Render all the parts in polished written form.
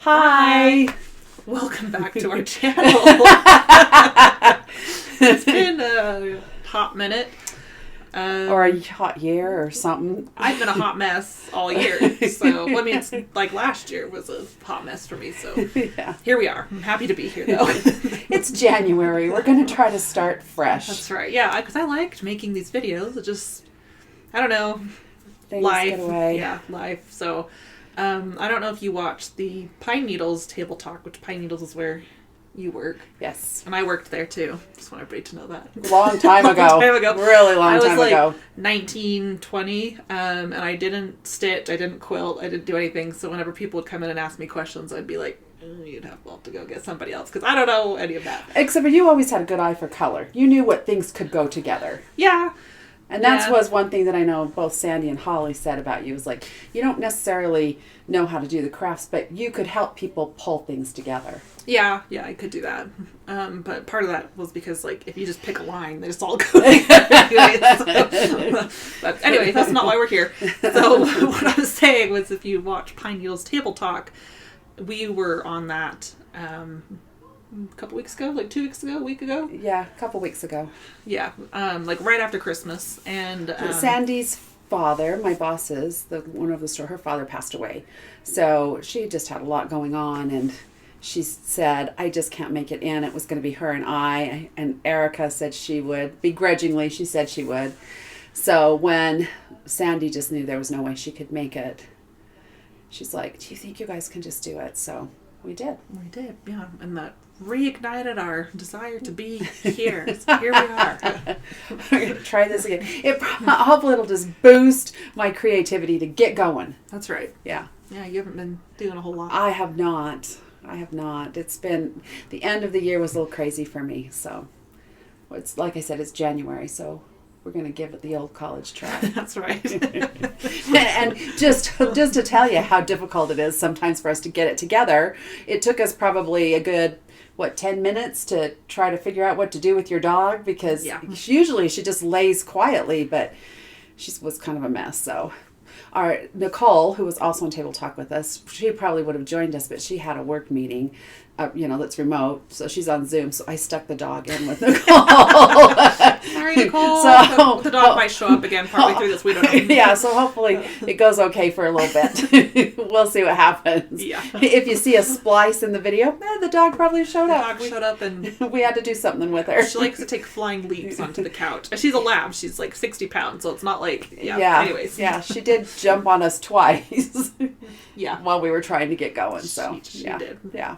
Hi. Welcome back to our channel. It's been a hot minute. Or a hot year or something. I've been a hot mess all year. So, I mean, it's like last year was a hot mess for me. So, Yeah. Here we are. I'm happy to be here, though. It's January. We're going to try to start fresh. That's right. Yeah, because I liked making these videos. It just, I don't know. Things Life. get away. Yeah, life. So, I don't know if you watched the Pine Needles Table Talk, which Pine Needles is where you work. Yes. And I worked there too. Just want everybody to know that. Long time ago. Really long time ago. I was like 19, 20, and I didn't stitch, I didn't quilt, I didn't do anything. So whenever people would come in and ask me questions, I'd be like, you'd have to go get somebody else because I don't know any of that. Except for you always had a good eye for color. You knew what things could go together. Yeah. And that was one thing that I know both Sandy and Holly said about you, was like, you don't necessarily know how to do the crafts, but you could help people pull things together. Yeah, I could do that. But part of that was because, like, if you just pick a line, they just all go together. But anyway, that's not why we're here. So what I was saying was, if you watch Pine Needles Table Talk, we were on that a couple weeks ago, like 2 weeks ago, a week ago. Yeah, a couple weeks ago. Yeah, like right after Christmas. And Sandy's father, my boss's, the owner of the store, her father passed away. So she just had a lot going on, and she said, I just can't make it in. It was going to be her and I. And Erica said she would. Begrudgingly, she said she would. So when Sandy just knew there was no way she could make it, she's like, do you think you guys can just do it? So we did. We did, yeah. And that reignited our desire to be here. So here we are. We're going to try this again. Hopefully it'll just boost my creativity to get going. That's right. Yeah. Yeah, you haven't been doing a whole lot. I have not. It's been, the end of the year was a little crazy for me. So it's, like I said, it's January. So we're going to give it the old college try. That's right. And just to tell you how difficult it is sometimes for us to get it together, it took us probably a good, 10 minutes to try to figure out what to do with your dog, because usually she just lays quietly, but she was kind of a mess. So our Nicole, who was also on Table Talk with us, she probably would have joined us, but she had a work meeting, that's remote. So she's on Zoom. So I stuck the dog in with Nicole. Sorry, Nicole. So the dog might show up again partway through this. We don't know. Yeah, so hopefully it goes okay for a little bit. We'll see what happens. Yeah. If you see a splice in the video, the dog probably showed up. The dog showed up and we had to do something with her. She likes to take flying leaps onto the couch. She's a lab. She's like 60 pounds, so it's not like, anyways. Yeah, she did jump on us twice. Yeah. While we were trying to get going. So she did. Yeah.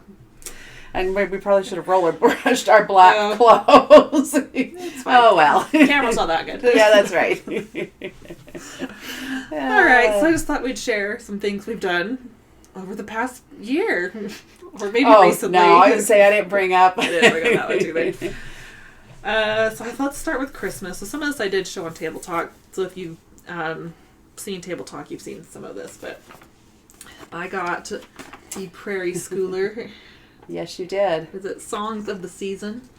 And we probably should have roller brushed our black clothes. Oh, well. The camera's not that good. Yeah, that's right. All right, so I just thought we'd share some things we've done over the past year. Or maybe recently. No, I would say I didn't bring up. I didn't bring up that one too. So I thought to start with Christmas. So some of this I did show on Table Talk. So if you've seen Table Talk, you've seen some of this. But I got the Prairie Schooler. Yes, you did. Is it Songs of the Season?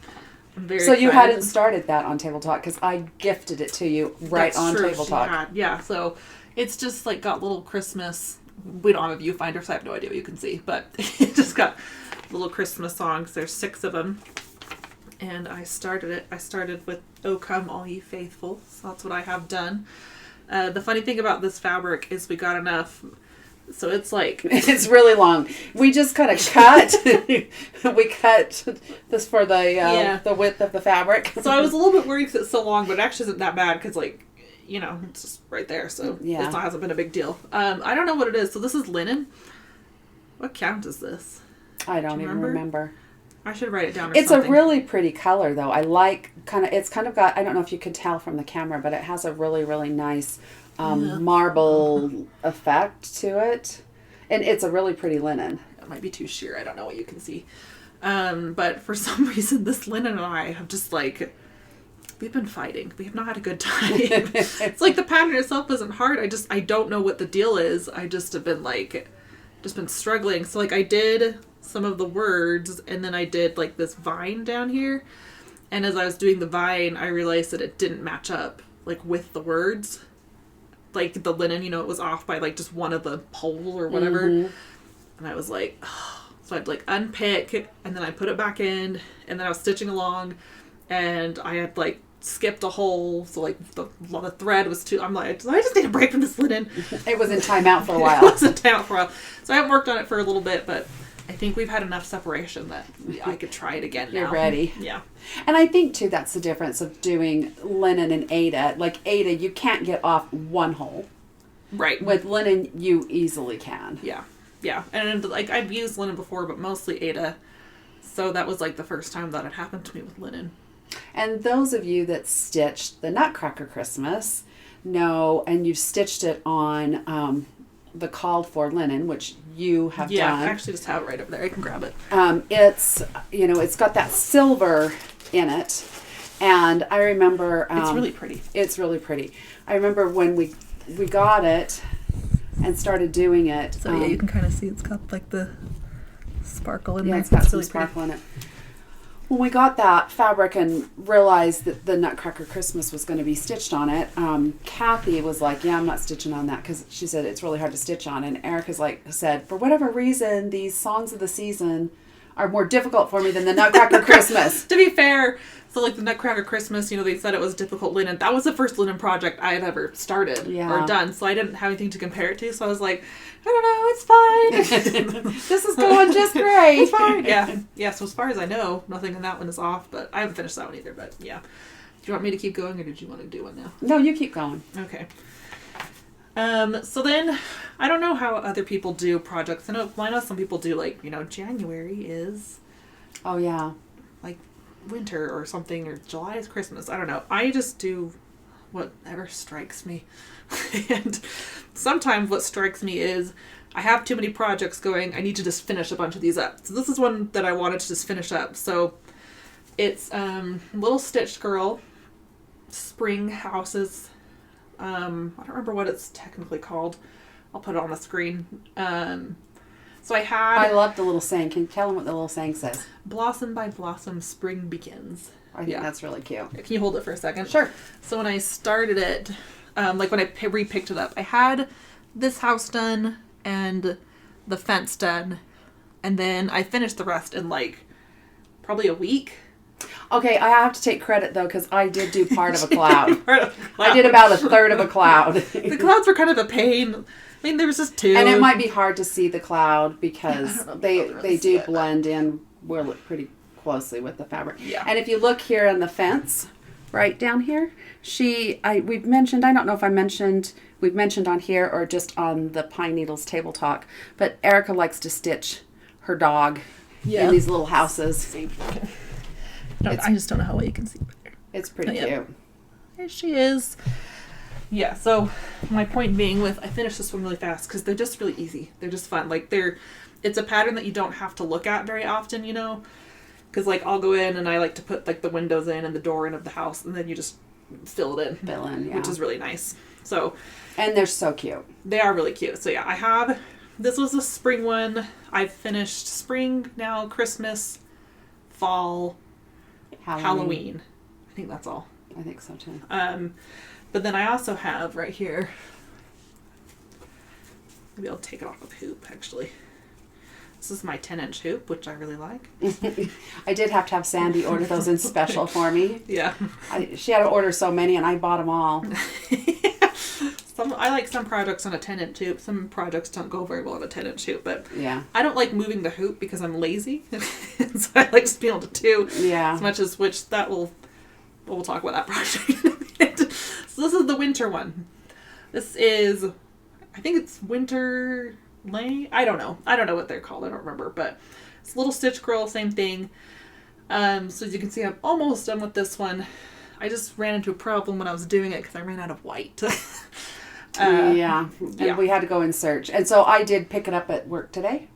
I'm very So excited. you hadn't started that on Table Talk, because I gifted it to you right on Table Talk. Yeah, so it's just like got little Christmas. We don't have a viewfinder, so I have no idea what you can see, but it just got little Christmas songs. There's 6 of them, and I started with "O Come All Ye Faithful," so that's what I have done. The funny thing about this fabric is we got enough. So it's like... It's really long. We just kind of cut. We cut this for the width of the fabric. So I was a little bit worried because it's so long, but it actually isn't that bad because, like, it's just right there. So it hasn't been a big deal. I don't know what it is. So this is linen. What count is this? I don't even remember. I should write it down or It's something. a really pretty color, though. I like it's kind of got, I don't know if you could tell from the camera, but it has a really, really nice marble effect to it. And it's a really pretty linen. It might be too sheer. I don't know what you can see. But for some reason, this linen and I have just like, we've been fighting. We have not had a good time. It's like the pattern itself isn't hard. I don't know what the deal is. I just have been been struggling. So like I did some of the words, and then I did like this vine down here. And as I was doing the vine, I realized that it didn't match up like with the words. Like the linen, it was off by like just one of the poles or whatever. Mm-hmm. And I was like, oh, So I'd like unpick, and then I put it back in, and then I was stitching along, and I had like skipped a hole, so like the thread was too. I'm like, I just need a break from this linen. It was in timeout for a while. It was in timeout for a while, so I haven't worked on it for a little bit, but I think we've had enough separation that I could try it again now. You're ready. Yeah. And I think too that's the difference of doing linen and Aida. Like Aida, you can't get off one hole. Right. With linen, you easily can. Yeah. Yeah. And like I've used linen before, but mostly Aida. So that was like the first time that had happened to me with linen. And those of you that stitched the Nutcracker Christmas know, and you've stitched it on the called for linen, which you have done. Yeah, I actually just have it right over there. I can grab it. It's, it's got that silver in it. And I remember... it's really pretty. It's really pretty. I remember when we got it and started doing it. So yeah, you can kind of see it's got like the sparkle in there. Yeah, it's got some really sparkle in it. When we got that fabric and realized that the Nutcracker Christmas was going to be stitched on it, Kathy was like, yeah, I'm not stitching on that, because she said it's really hard to stitch on. And Erica's said, for whatever reason, these songs of the season are more difficult for me than the Nutcracker Christmas. To be fair, so like the Nutcracker Christmas, they said it was difficult linen. That was the first linen project I had ever started or done, so I didn't have anything to compare it to. So I was like, I don't know, it's fine. This is going just great. It's fine. Yeah. So as far as I know, nothing in that one is off, but I haven't finished that one either. But yeah, do you want me to keep going, or did you want to do one now? No, you keep going. Okay. So then, I don't know how other people do projects. I know some people do January is, oh yeah, like winter or something, or July is Christmas. I don't know. I just do whatever strikes me. And sometimes what strikes me is I have too many projects going. I need to just finish a bunch of these up. So this is one that I wanted to just finish up. So it's Little Stitched Girl Spring Houses. I don't remember what it's technically called. I'll put it on the screen. So I love the little saying. Can you tell them what the little saying says? Blossom by blossom, spring begins. I think that's really cute. Can you hold it for a second? Sure. So when I started it, when I re-picked it up, I had this house done and the fence done, and then I finished the rest in probably a week. Okay, I have to take credit though, because I did do part of a cloud. I did about a third of a cloud. The clouds were kind of a pain. I mean, there was just two. And it might be hard to see the cloud because they do blend in pretty closely with the fabric. Yeah. And if you look here on the fence, right down here, we've mentioned, I don't know if we've mentioned on here or just on the Pine Needles Table Talk, but Erica likes to stitch her dog in these little houses. I just don't know how well you can see better. It's pretty cute. There she is. Yeah, so my point being I finished this one really fast because they're just really easy. They're just fun. It's a pattern that you don't have to look at very often, because I'll go in and I like to put the windows in and the door in of the house, and then you just fill it in. Fill in, yeah. Which is really nice. So. And they're so cute. They are really cute. So yeah, this was a spring one. I've finished spring now, Christmas, fall, Halloween. I think that's all. I think so too. But then I also have right here, maybe I'll take it off with hoop actually. This is my 10-inch hoop, which I really like. I did have to have Sandy order those in special for me. Yeah. She had to order so many and I bought them all. I like some projects on a 10-inch hoop. Some projects don't go very well on a 10-inch hoop, but yeah. I don't like moving the hoop because I'm lazy. So I like just being able to do as much as we'll talk about that project in a minute. So this is the winter one. This is, I think it's Winter Lane. I don't know what they're called. I don't remember, but it's Little Stitch Girl, same thing. So as you can see, I'm almost done with this one. I just ran into a problem when I was doing it because I ran out of white. And we had to go in search. And so I did pick it up at work today.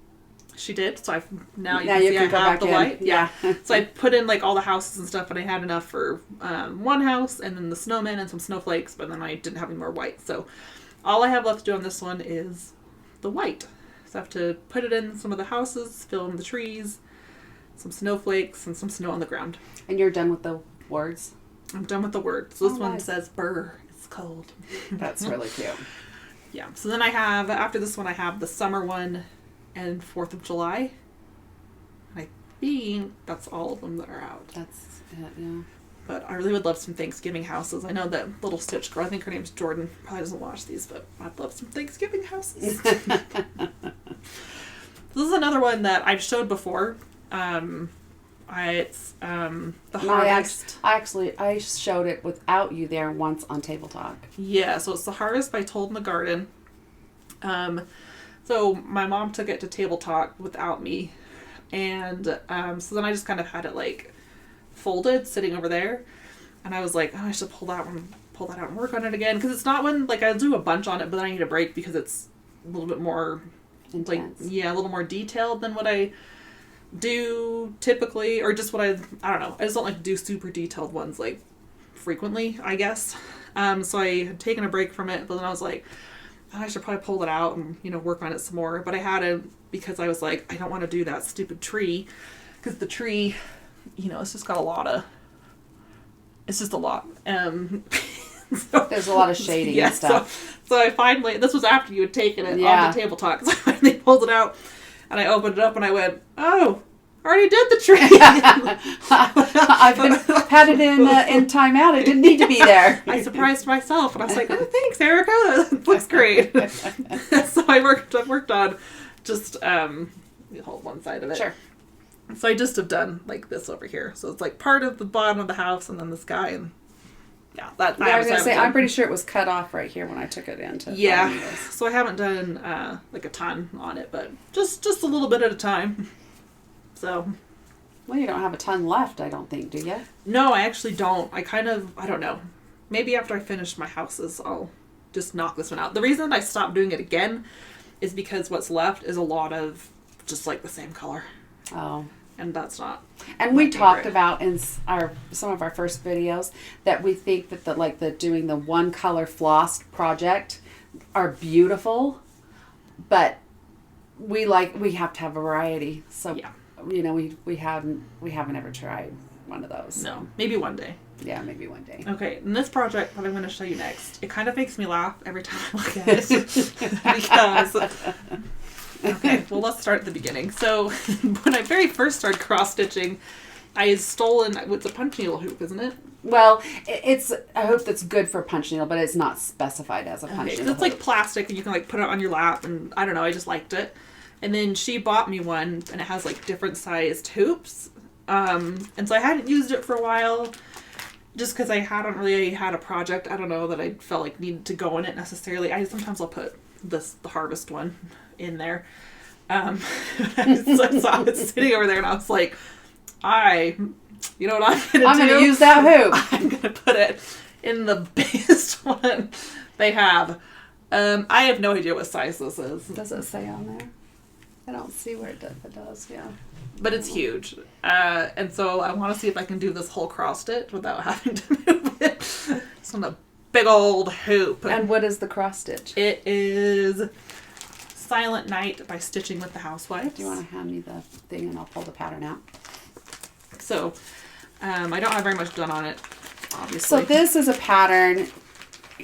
She did. So now you can can go I have back the in. white. Yeah. So I put in all the houses and stuff, and I had enough for one house and then the snowman and some snowflakes, but then I didn't have any more white. So all I have left to do on this one is the white. So I have to put it in some of the houses, fill in the trees, some snowflakes, and some snow on the ground. And you're done with the words? I'm done with the words. So this one says "Brr, it's cold." That's really cute. Yeah. So then after this one, I have the summer one and 4th of July. being that's all of them that are out. That's it, yeah. But I really would love some Thanksgiving houses. I know that little Stitch girl, I think her name's Jordan, probably doesn't watch these, but I'd love some Thanksgiving houses. This is another one that I've showed before. It's the Harvest. I showed it without you there once on Table Talk. Yeah, so it's the Harvest by Told in the Garden. So my mom took it to Table Talk without me, and so then I just kind of had it like folded sitting over there, and I was like, oh, I should pull that out and work on it again, because it's not one like I'll do a bunch on it, but then I need a break because it's a little bit more intense. Like, yeah, a little more detailed than what I do typically, or just what I don't know. I just don't like to do super detailed ones like frequently, I guess. So I had taken a break from it, but then I was like, oh, I should probably pull it out and, you know, work on it some more. But I had to, because I was like, I don't want to do that stupid tree, because the tree, you know, it's just got it's just a lot. So, there's a lot of shading and stuff. So I finally, this was after you had taken it on the Table Talk, so I finally pulled it out, and I opened it up and I went, oh, I already did the tree. I've had it in timeout. It didn't need to be there. I surprised myself, and I was like, oh, thanks, Erica. That looks great. So I worked on just hold one side of it. Sure. So I just have done like this over here. So it's like part of the bottom of the house and then the sky, and yeah, that. Yeah, I was gonna say, I'm pretty sure it was cut off right here when I took it into. Yeah. So I haven't done like a ton on it, but just a little bit at a time. So. Well, you don't have a ton left, I don't think, do you? No, I actually don't. I don't know. Maybe after I finish my houses, I'll just knock this one out. The reason I stopped doing it again is because what's left is a lot of just like the same color. Oh. And that's not. And we talked about in some of our first videos that we think that the doing the one color floss project are beautiful, but we have to have variety. So yeah. You know, we haven't ever tried one of those. No, maybe one day. Yeah, maybe one day. Okay, and this project that I'm going to show you next, it kind of makes me laugh every time I look at it. Because, okay, well, let's start at the beginning. So, when I very first started cross-stitching, I had stolen, it's a punch needle hoop, isn't it? Well, it's a hoop that's good for punch needle, but it's not specified as a punch needle. It's like plastic, and you can like put it on your lap, and I don't know, I just liked it. And then she bought me one, and it has like different sized hoops. And so I hadn't used it for a while, just because I hadn't really had a project, I don't know, that I felt like needed to go in it necessarily. Sometimes I'll put the Harvest one in there. So I saw it sitting over there, and I was like, you know what I'm going to do? I'm going to use that hoop. I'm going to put it in the biggest one they have. I have no idea what size this is. Does it say on there? I don't see where it does, yeah. But it's huge. And so I want to see if I can do this whole cross stitch without having to move it. It's on a big old hoop. And what is the cross stitch? It is Silent Night by Stitching with the Housewives. Do you want to hand me the thing and I'll pull the pattern out? So, I don't have very much done on it, obviously. So this is a pattern.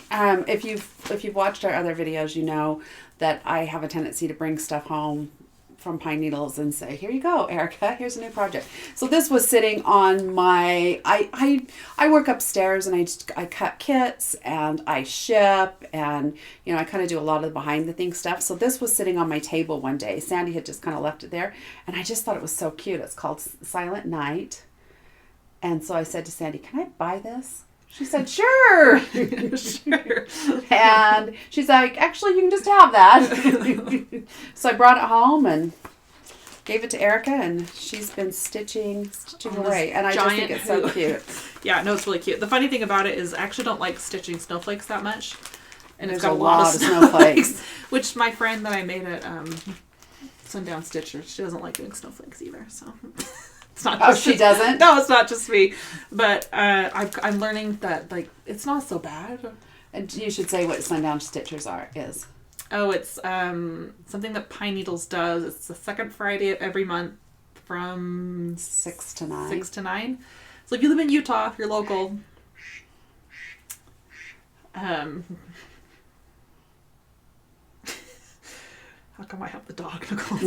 If you've watched our other videos, you know that I have a tendency to bring stuff home from Pine Needles and say, here you go, Erica, here's a new project. So this was sitting on my, I work upstairs and I cut kits and I ship and, you know, I kind of do a lot of the behind the things stuff. So this was sitting on my table one day. Sandy had just kind of left it there and I just thought it was so cute. It's called Silent Night. And so I said to Sandy, can I buy this? She said, sure. Sure. And she's like, actually, you can just have that. So I brought it home and gave it to Erica, and she's been stitching away. And I just think it's so cute. Yeah, no, it's really cute. The funny thing about it is I actually don't like stitching snowflakes that much. And There's it's got a lot of snowflakes. Which my friend that I made at Sundown Stitcher, she doesn't like doing snowflakes either, so... It's not just she doesn't? No, it's not just me. But I'm learning that, like, it's not so bad. And you should say what Sundown Stitchers is. Oh, it's something that Pine Needles does. It's the second Friday of every month from 6 to 9. 6 to 9. So if you live in Utah, if you're local, How come I have the dog, Nicole?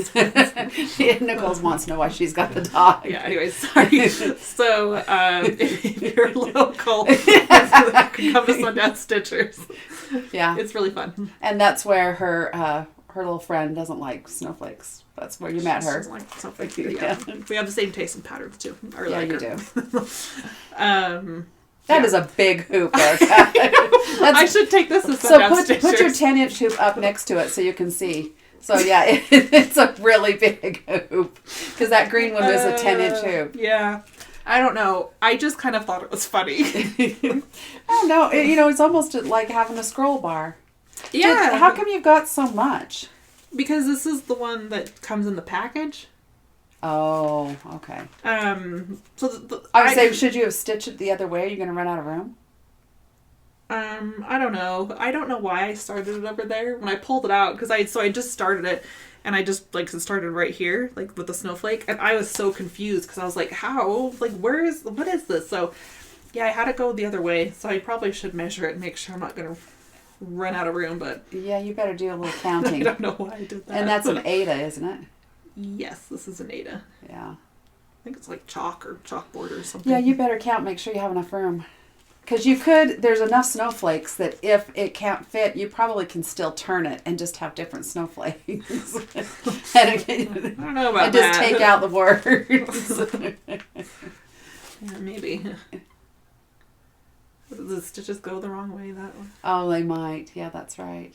Nicole wants to know why she's got the dog. Yeah, anyways, sorry. So, if you're local, come to Sundown Stitchers. Yeah. It's really fun. And that's where her little friend doesn't like snowflakes. That's where you met She her. doesn't like snowflakes either, yeah. We have the same taste in patterns, too. I really Yeah, like you her. do. That Yeah. is a big hoop, Erica. I should take this as So Sundown put your Stitchers. 10-inch hoop up next to it so you can see. So yeah, it's a really big hoop because that green one was a 10-inch hoop. Yeah. I don't know. I just kind of thought it was funny. Oh no, it's almost like having a scroll bar. Yeah. How come you've got so much? Because this is the one that comes in the package. Oh, okay. So I would say, should you have stitched it the other way? Are you going to run out of room? I don't know. I don't know why I started it over there when I pulled it out because I just started it and I just started right here like with the snowflake and I was so confused because I was like, how? Like, what is this? So yeah, I had to go the other way. So I probably should measure it and make sure I'm not going to run out of room. But Yeah, you better do a little I counting. don't know why I did that. And that's an Ada, isn't it? Yes, this is an Ada. Yeah. I think it's like chalk or chalkboard or something. Yeah, you better count. Make sure you have enough room. Because there's enough snowflakes that if it can't fit, you probably can still turn it and just have different snowflakes. I don't know about and just that. take out the words. Yeah, maybe. Did the stitches go the wrong way that way? Oh, they might. Yeah, that's right.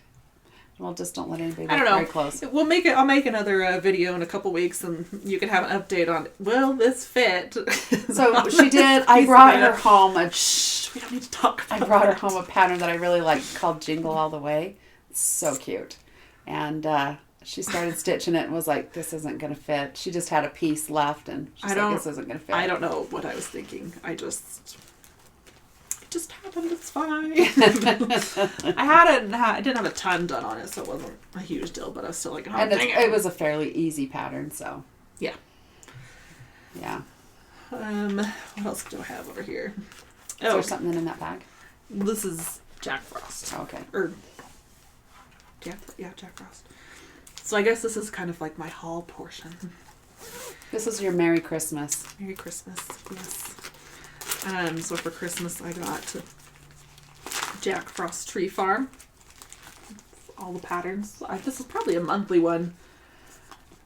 Well, just don't let anybody I don't look know. very close. I'll make another video in a couple weeks, and you can have an update on. Well, this fit. So she did. I brought her home Shh, we don't need to talk about I brought her home a pattern that I really like called Jingle All the Way. It's so cute. And she started stitching it and was like, this isn't going to fit. She just had a piece left and she's like, this isn't going to fit. I don't know what I was thinking. It just happened. It's fine. I didn't have a ton done on it, so it wasn't a huge deal. But I was still like, oh, And dang it was a fairly easy pattern, so. Yeah. Yeah. What else do I have over here? Is there something in that bag? This is Jack Frost. Okay. Jack Frost. So I guess this is kind of like my haul portion. This is your Merry Christmas. Merry Christmas, yes. So for Christmas I got Jack Frost Tree Farm. All the patterns. This is probably a monthly one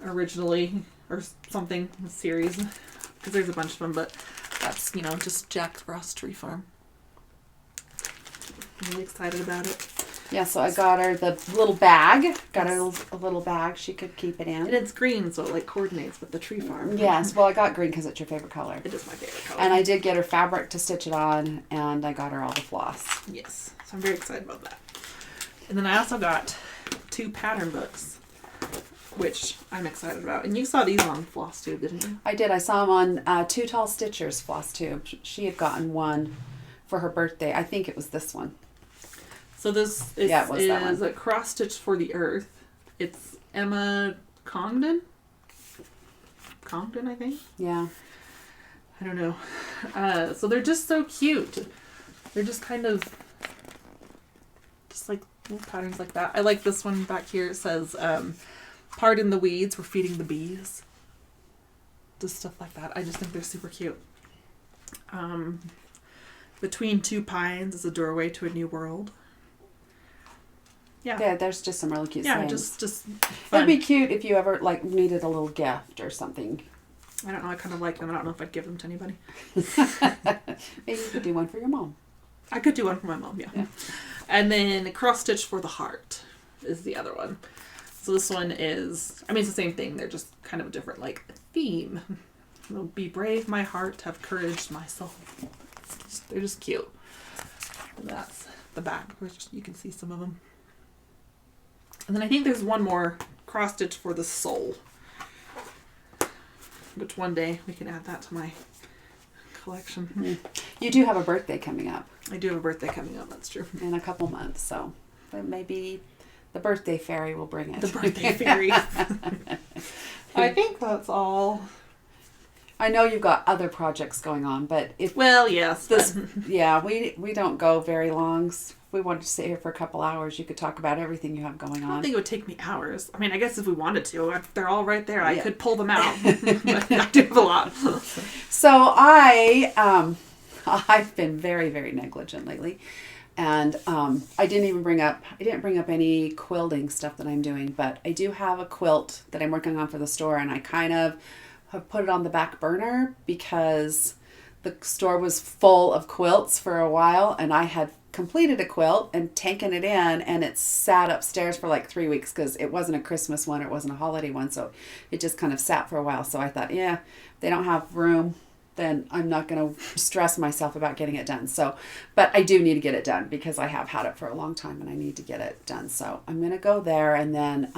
originally, or something, a series, because there's a bunch of them, but that's, just Jack Frost Tree Farm. I'm really excited about it. Yeah, so I got her the little bag. Got her a little bag she could keep it in. And it's green, so it coordinates with the tree farm. Yes, well I got green because it's your favorite color. It is my favorite color. And I did get her fabric to stitch it on, and I got her all the floss. Yes, so I'm very excited about that. And then I also got 2 pattern books, which I'm excited about. And you saw these on Floss Tube, didn't you? I did. I saw them on Two Tall Stitchers Floss Tube. She had gotten one for her birthday. I think it was this one. So this is Yeah, it was that one. a cross stitch for the earth. It's Emma Congdon, I think. Yeah. I don't know. So they're just so cute. They're just kind of just like little patterns like that. I like this one back here. It says, "Pardon the weeds, we're feeding the bees." Just stuff like that. I just think they're super cute. Between two pines is a doorway to a new world. Yeah. Yeah, there's just some really cute Yeah, things. just fun. It'd be cute if you ever needed a little gift or something. I don't know. I kind of like them. I don't know if I'd give them to anybody. Maybe you could do one for your mom. I could do one for my mom, yeah. And then cross stitch for the heart is the other one. So this one is, it's the same thing. They're just kind of a different theme. Be brave, my heart. Have courage, my soul. They're just cute. And that's the back, which you can see some of them. And then I think there's one more cross stitch for the soul, which one day we can add that to my collection. You do have a birthday coming up. I do have a birthday coming up, that's true. In a couple months, so maybe the birthday fairy will bring it. The birthday fairy. I think that's all. I know you've got other projects going on, but if Well, yes. this, yeah, we don't go very long we wanted to sit here for a couple hours, you could talk about everything you have going I don't on. think it would take me hours. I mean, I guess if we wanted to, if they're all right there, I Yeah. could pull them out. But I do have a lot. So I've been very, very negligent lately. And I didn't bring up any quilting stuff that I'm doing, but I do have a quilt that I'm working on for the store, and I kind of have put it on the back burner because the store was full of quilts for a while, and I had completed a quilt and taken it in, and it sat upstairs for like 3 weeks because it wasn't a Christmas one, or it wasn't a holiday one, so it just kind of sat for a while. So I thought, yeah, if they don't have room, then I'm not going to stress myself about getting it done. So, but I do need to get it done because I have had it for a long time and I need to get it done. So I'm going to go there. And then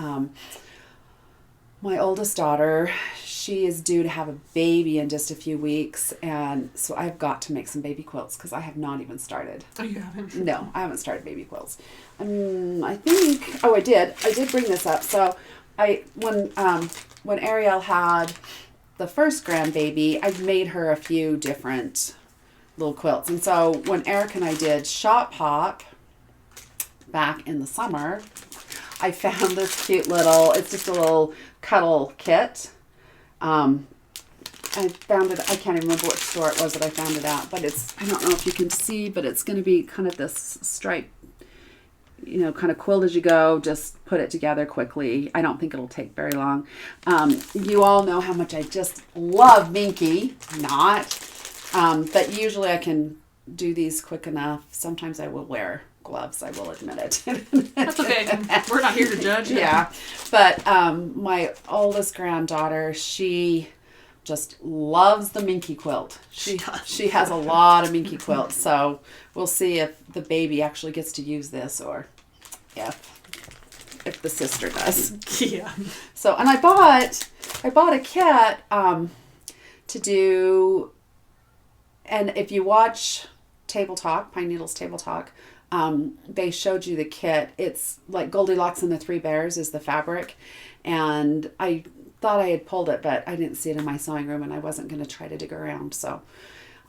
my oldest daughter, she is due to have a baby in just a few weeks. And so I've got to make some baby quilts because I have not even started. Oh, you haven't? No, I haven't started baby quilts. I think, I did bring this up. So when Ariel had the first grandbaby, I made her a few different little quilts. And so when Eric and I did Shop Hop back in the summer, I found this cute little, it's just a little cuddle kit. I found it, I can't even remember which store it was that I found it at, but I don't know if you can see, but it's going to be kind of this stripe, kind of quilt as you go, just put it together quickly. I don't think it'll take very long. You all know how much I just love Minky. But usually I can do these quick enough. Sometimes I will wear gloves, I will admit it. That's okay. We're not here to judge. Yeah. But my oldest granddaughter, she just loves the Minky quilt. She has a lot of Minky quilts, so we'll see if the baby actually gets to use this or if the sister does. Yeah. So, and I bought a kit to do, and if you watch Table Talk, Pine Needles Table Talk, they showed you the kit. It's like Goldilocks and the Three Bears is the fabric, and I thought I had pulled it, but I didn't see it in my sewing room, and I wasn't going to try to dig around. So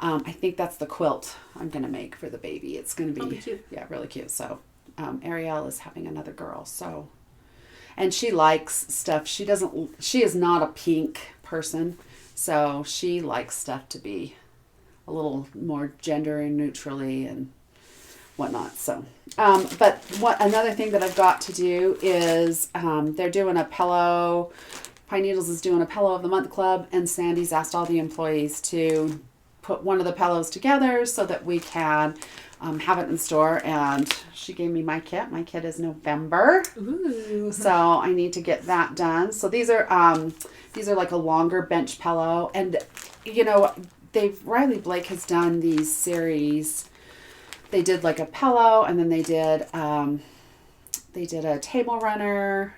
I think that's the quilt I'm going to make for the baby. It's going to be cute. Yeah, really cute. So Ariel is having another girl, so, and she likes stuff. She is not a pink person, so she likes stuff to be a little more gender neutrally and whatnot. So, but another thing that I've got to do is they're doing a pillow. Pine Needles is doing a Pillow of the Month Club, and Sandy's asked all the employees to put one of the pillows together so that we can have it in store. And she gave me my kit. My kit is November. Ooh. So I need to get that done. So these are like a longer bench pillow, and Riley Blake has done these series. They did like a pillow, and then they did a table runner.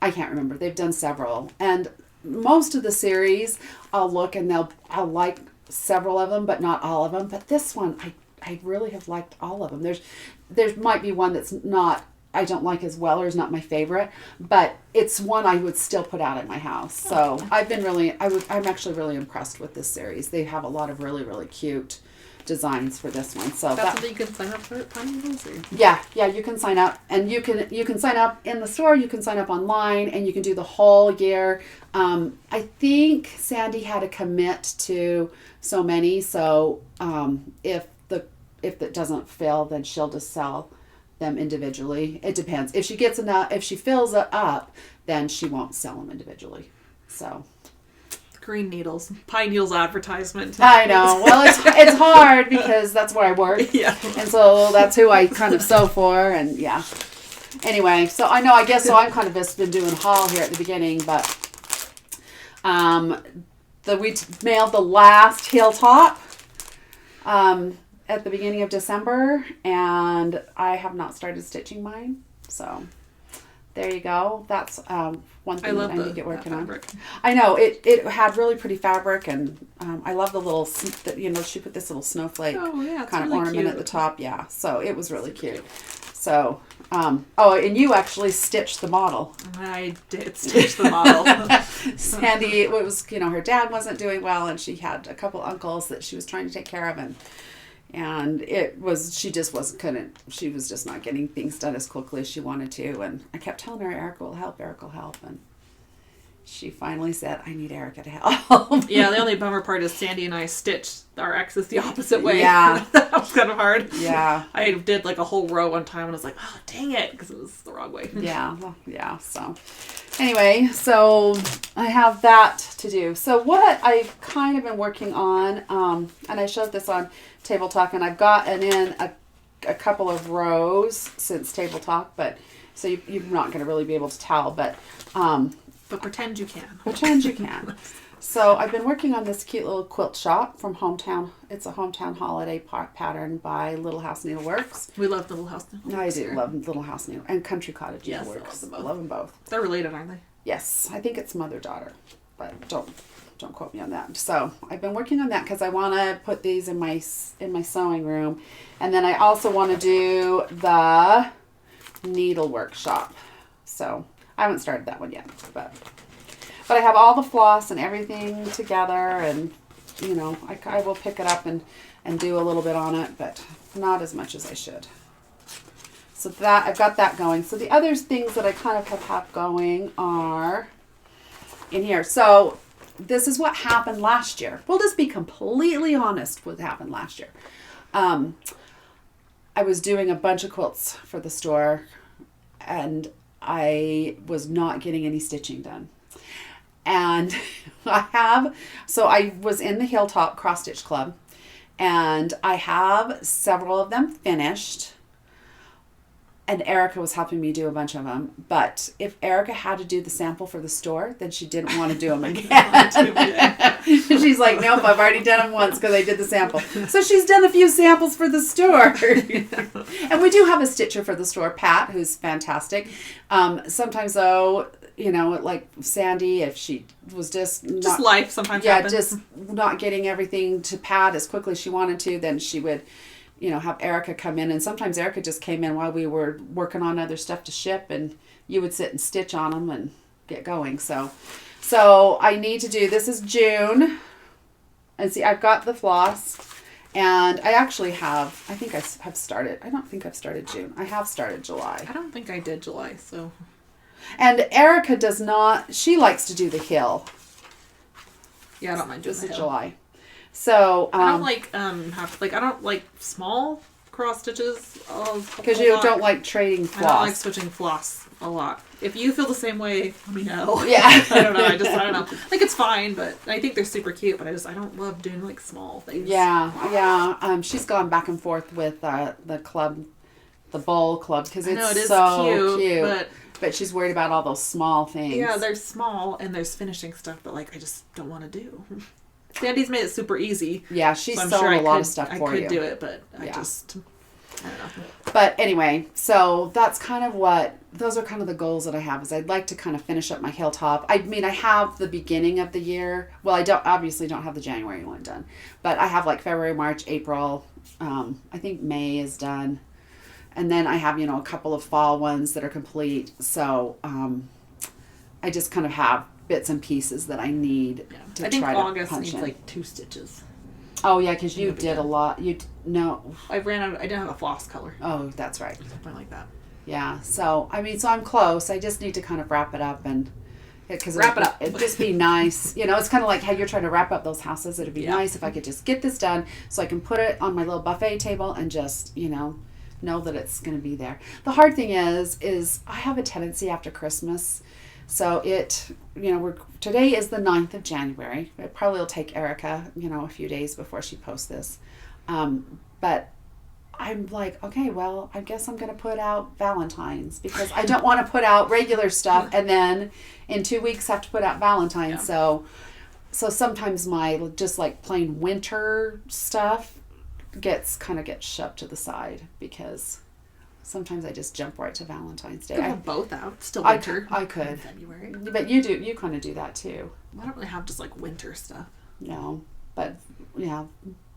I can't remember. They've done several, and most of the series I'll look and I'll like several of them, but not all of them. But this one, I really have liked all of them. There might be one that's not, I don't like as well, or is not my favorite, but it's one I would still put out in my house. So I've been I'm actually really impressed with this series. They have a lot of really, really cute designs for this one. So that's something you can sign up for at Pine Needles? Yeah, you can sign up, and you can sign up in the store, you can sign up online, and you can do the whole year. I think Sandy had a commit to so many, so if that doesn't fill, then she'll just sell them individually. It depends. If she gets enough, if she fills it up, then she won't sell them individually. So Green Needles, Pine Needles advertisement. I know. Well, it's hard because that's where I work. Yeah. And so that's who I kind of sew for, and yeah. Anyway, so I guess I'm kind of just been doing haul here at the beginning, but we mailed the last Hilltop at the beginning of December, and I have not started stitching mine. So there you go. That's one thing that I need to get working on. I know it had really pretty fabric, and I love the little she put this little snowflake kind of really ornament cute at the top. Yeah, so it was really cute. So and you actually stitched the model. I did stitch the model. Sandy, it was her dad wasn't doing well, and she had a couple uncles that she was trying to take care of, and And she just she was just not getting things done as quickly as she wanted to. And I kept telling her, Erica will help. And she finally said, I need Erica to help. Yeah, the only bummer part is Sandy and I stitched our X's the opposite way. Yeah. That was kind of hard. Yeah. I did like a whole row one time and I was like, oh, dang it, because it was the wrong way. Yeah. Well, yeah. So anyway, so I have that to do. So what I've kind of been working on, and I showed this on Table Talk, and I've gotten in a couple of rows since Table Talk, but so you're not going to really be able to tell, but pretend you can. Pretend you can. So I've been working on this cute little quilt shop from Hometown. It's a Hometown holiday pattern by Little House Needleworks. We love Little House Needleworks. I do love Little House Needleworks and Country Cottage Yes, Needleworks. I Love them both. They're related, aren't they? Yes, I think it's mother-daughter, but don't quote me on that. So I've been working on that because I want to put these in my sewing room, and then I also want to do the needle workshop. So I haven't started that one yet, but I have all the floss and everything together, and you know I will pick it up and do a little bit on it, but not as much as I should. So that I've got that going. So the other things that I kind of have going are in here. So this is what happened last year. We'll just be completely honest with what happened last year. I was doing a bunch of quilts for the store, and I was not getting any stitching done. And I was in the Hilltop Cross Stitch Club, and I have several of them finished. And Erica was helping me do a bunch of them. But if Erica had to do the sample for the store, then she didn't want to do them again. She's like, nope, I've already done them once because I did the sample. So she's done a few samples for the store. And we do have a stitcher for the store, Pat, who's fantastic. Sometimes, though, you know, like Sandy, if she was just life sometimes happens. Just not getting everything to pad as quickly as she wanted to, then she would, you know, have Erica come in, and sometimes Erica just came in while we were working on other stuff to ship, and you would sit and stitch on them and get going. So I need to do, this is June, and see, I've got the floss, and I actually I think I have started, I don't think I've started June. I have started July. I don't think I did July, so. And Erica does not, she likes to do the hill. Yeah, I don't mind doing This is hill. July. So I don't I don't like small cross stitches. Because you don't like trading floss. I don't like switching floss a lot. If you feel the same way, let me know. Yeah. I don't know. I don't know. Like, it's fine, but I think they're super cute, but I don't love doing like small things. Yeah. She's gone back and forth with the club, the bowl club, because it's it is so cute. But she's worried about all those small things. Yeah, they're small and there's finishing stuff, but like I just don't want to do. Sandy's made it super easy. Yeah, she's so sewing a lot of stuff for you. I could do it, but I don't know. But anyway, so that's kind of those are kind of the goals that I have, is I'd like to kind of finish up my Hilltop. I mean, I have the beginning of the year. Well, I obviously don't have the January one done, but I have like February, March, April. I think May is done. And then I have, a couple of fall ones that are complete. So I just kind of have bits and pieces that I need to try to punch in. I think August needs like 2 stitches. Oh, yeah, because you did a lot. I ran out. I didn't have a floss color. Oh, that's right. Something like that. Yeah. So, so I'm close. I just need to kind of wrap it up it'd just be nice. It's kind of like how you're trying to wrap up those houses. It'd be nice if I could just get this done so I can put it on my little buffet table and just, know that it's going to be there. The hard thing is I have a tendency after Christmas. So today is the 9th of January. It probably will take Erica, a few days before she posts this. But I'm like, okay, well, I guess I'm going to put out Valentine's because I don't want to put out regular stuff and then in 2 weeks have to put out Valentine's. Yeah. So sometimes my just like plain winter stuff gets shoved to the side because sometimes I just jump right to Valentine's Day. I have both out. Still winter. I could. In February. But you kind of do that too. I don't really have just like winter stuff. No, but yeah.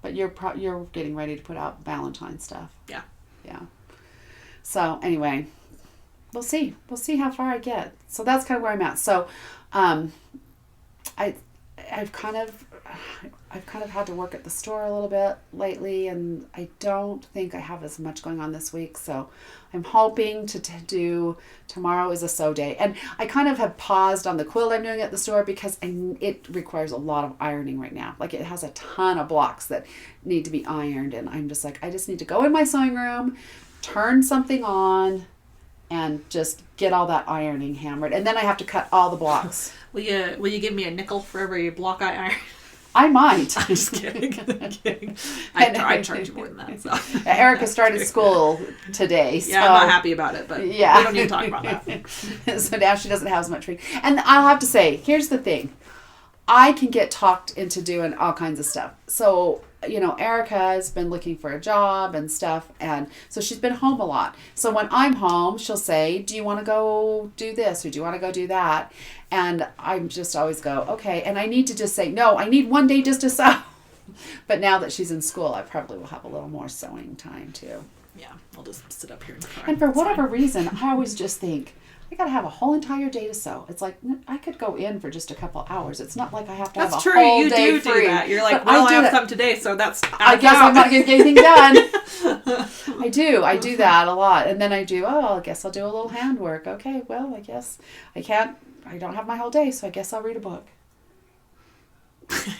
But you're getting ready to put out Valentine stuff. Yeah. Yeah. So anyway, we'll see. We'll see how far I get. So that's kind of where I'm at. So, I've kind of had to work at the store a little bit lately, and I don't think I have as much going on this week. So I'm hoping to do, tomorrow is a sew day. And I kind of have paused on the quilt I'm doing at the store because it requires a lot of ironing right now. Like, it has a ton of blocks that need to be ironed, and I'm just like, I just need to go in my sewing room, turn something on, and just get all that ironing hammered. And then I have to cut all the blocks. Will you give me a nickel for every block I iron? I might. I'm just kidding. I'm kidding. I charge you more than that. So. Erica started school today. So, yeah, I'm not happy about it, but yeah. we don't need to talk about that. So now she doesn't have as much free. And I'll have to say, here's the thing. I can get talked into doing all kinds of stuff. So, Erica has been looking for a job and stuff, and so she's been home a lot. So when I'm home, she'll say, do you want to go do this, or do you want to go do that? And I'm just always go, okay. And I need to just say, no, I need one day just to sew. But now that she's in school, I probably will have a little more sewing time too. Yeah, I'll just sit up here and cry. And for whatever reason, I always just think, I gotta have a whole entire day to sew. It's like, I could go in for just a couple hours. It's not like I have to have a true. whole You day do free. do that. You're like, But well, I do have that. something today, so that's. I guess I'm not gonna get anything done. I do that a lot, and then I guess I'll do a little handwork. Okay, well, I guess I don't have my whole day, so I guess I'll read a book.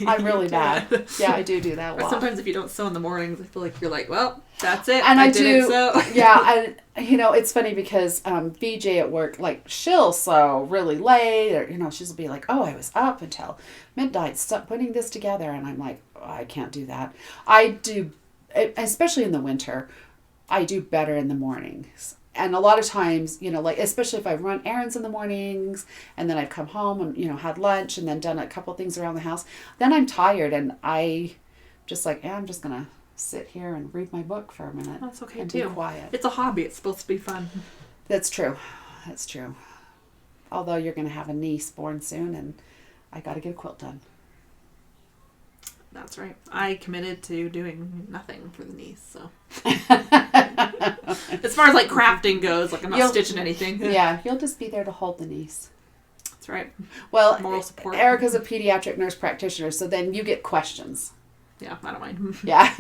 I'm really bad. Yeah, I do that a lot. Or sometimes if you don't sew in the mornings, I feel like you're like, well, that's it. And I didn't do. sew. Yeah, and it's funny because VJ at work, like, she'll sew really late, or she'll be like, oh, I was up until midnight putting this together, and I'm like, oh, I can't do that. I do, especially in the winter, I do better in the mornings. And a lot of times, like, especially if I run errands in the mornings and then I've come home and, had lunch and then done a couple things around the house, then I'm tired and I just like, I'm just going to sit here and read my book for a minute. That's okay, and too. Be quiet. It's a hobby. It's supposed to be fun. That's true. That's true. Although you're going to have a niece born soon and I got to get a quilt done. That's right. I committed to doing nothing for the niece, so. As far as like crafting goes, like I'm not stitching anything. Yeah, you'll just be there to hold the niece. That's right. Well, moral support. Erica's a pediatric nurse practitioner, so then you get questions. Yeah, I don't mind. Yeah.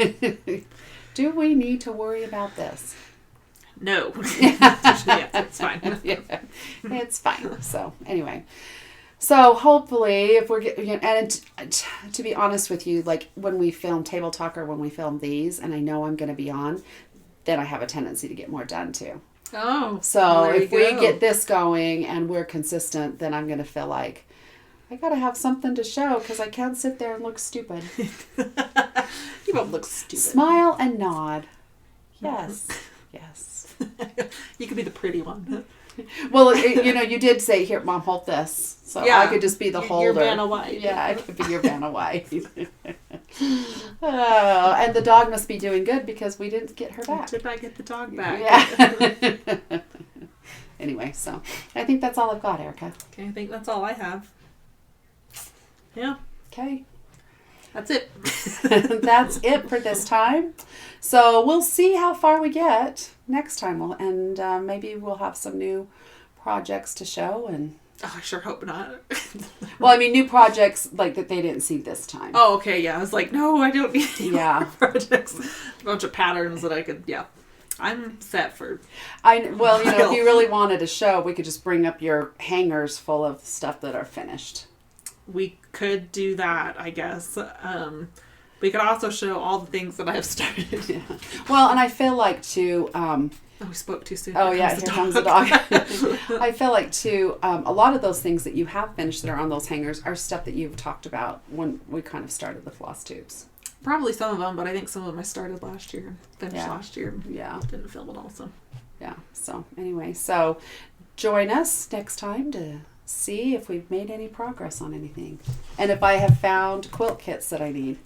Do we need to worry about this? No. Yeah, it's fine. Yeah, it's fine. So anyway. So hopefully, if we're getting, and to be honest with you, like when we film Table Talk or when we film these, and I know I'm going to be on, then I have a tendency to get more done too. Oh. So if we get this going and we're consistent, then I'm going to feel like I got to have something to show because I can't sit there and look stupid. You won't look stupid. Smile and nod. Yes. Yes. You could be the pretty one. Well, you did say, here, Mom, hold this. So yeah, I could just be the holder. Your Vanna White. Yeah, I could be your Vanna White. And the dog must be doing good because we didn't get her back. Did I get the dog back? Yeah. Anyway, so I think that's all I've got, Erica. Okay, I think that's all I have. Yeah. Okay. That's it. That's it for this time. So we'll see how far we get next time. And maybe we'll have some new projects to show. And oh, I sure hope not. Well, I mean, new projects like that they didn't see this time. Oh, okay. Yeah. I was like, no, I don't need any more projects. A bunch of patterns that I could, yeah. I'm set for. Well, if you really wanted a show, we could just bring up your hangers full of stuff that are finished. We could do that, I guess. We could also show all the things that I have started. Yeah. Well, and I feel like too. Oh, we spoke too soon. Here comes the dog. I feel like too. A lot of those things that you have finished that are on those hangers are stuff that you've talked about when we kind of started the floss tubes. Probably some of them, but I think some of them I started last year, finished last year. Yeah. Didn't film it all, so. Yeah. So anyway, join us next time to see if we've made any progress on anything, and if I have found quilt kits that I need.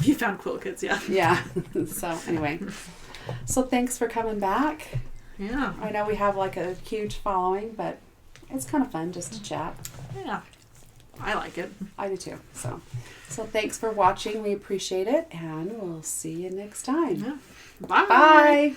You found quilt kits, yeah. Yeah. So anyway, so thanks for coming back. Yeah. I know we have like a huge following, but it's kind of fun just to chat. Yeah. I like it. I do too. So thanks for watching. We appreciate it, and we'll see you next time. Yeah. Bye. Bye.